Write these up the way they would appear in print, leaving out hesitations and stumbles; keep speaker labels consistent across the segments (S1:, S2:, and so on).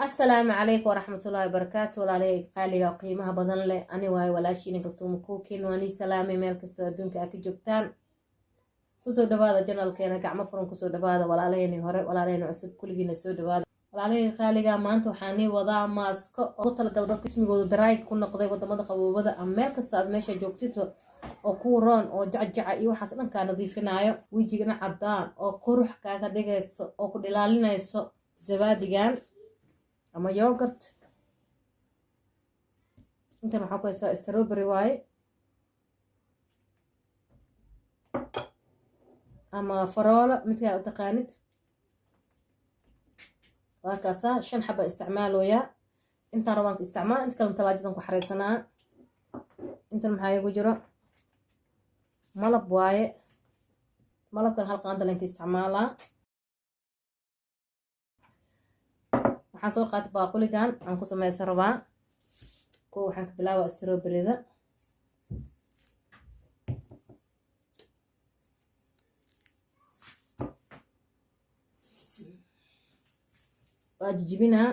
S1: السلام عليكم ورحمة الله وبركاته. ولا قالي قيمها بدن لي أنا واي ولا شيء نقطوم كوكين واني سلامي ميل كستو دونك أكيد جبتان كسو دبادة جنال كينا كعم فرن كسو دبادة ولا عليني هراء ولا عليني عسب كل جينا سو دبادة ولا عليه قالي ما أنتو حاني وضع ماسك قطل قلبك اسمي قول دراي كنا قضي وضع مدق وبدأ أميل كستو ماشي جوكتيتو oo kuuroon oo jacjaca iyo waxaas dhan kaa nadiifinaayo wejigana cadaan oo qurux kaaga dhigayso oo ku dhilaalinayso zabaadigan ama yogurt inta maxaa ku haysaa strawberry waaye ama faroolo midkaa u taqaanid waa kaasaa 5 xaba isticmaalooya intaan rabaanka isticmaal inta kale talaajadan ku xareysanaa intan maxaa igu jiro malab waaye malabkan hal qaanda lenka isticmaalaa waxaan soo qaatay baaquligan aan ku sameysan rabaa koo waxaan ka bilaabaa strawberryda waa jijibinaa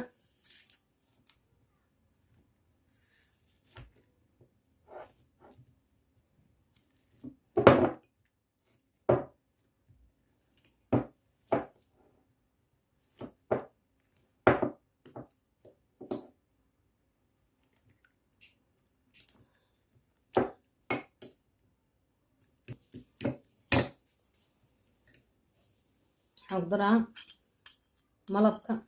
S1: حضرها ملبكة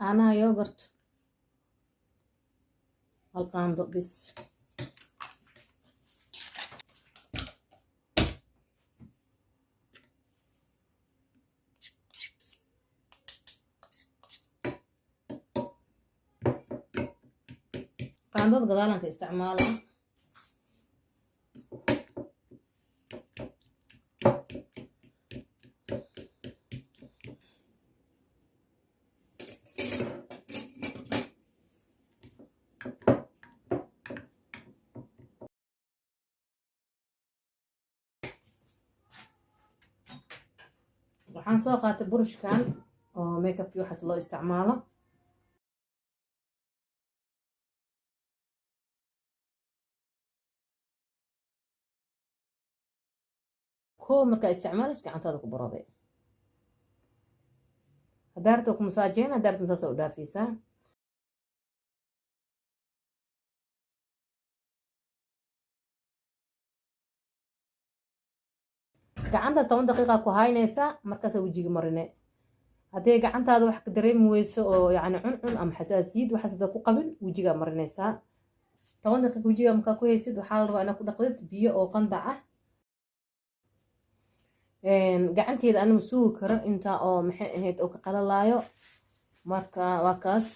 S1: أنا يوغرت القاندو بس قاندو قدالان كاستعمالها waxaan soo qaatay burushkan oo makeup waxaas loo isticmaalo koo markaa isticmaalaysa gacantaada ku barooday hadaarta ku masaajeen hadaartan saas u dhaafaysaa gacantaas 10 daqiiqa ku haynaysaa markaas wajiga marine hadii gacantaada wax ka dareemi weyso oo yaani cuncun ama xasaasiyad waxaas dad ku qabin wajiga marinaysaa 10 daqiiqa wajiga markaa ku haysid waxaa la rabaa inaad ku dhaqdid biyo oo qandac ah gacanteeda ana masuugi karo inta oo maxay ahayd oo ka qalalaayo marka waa kaas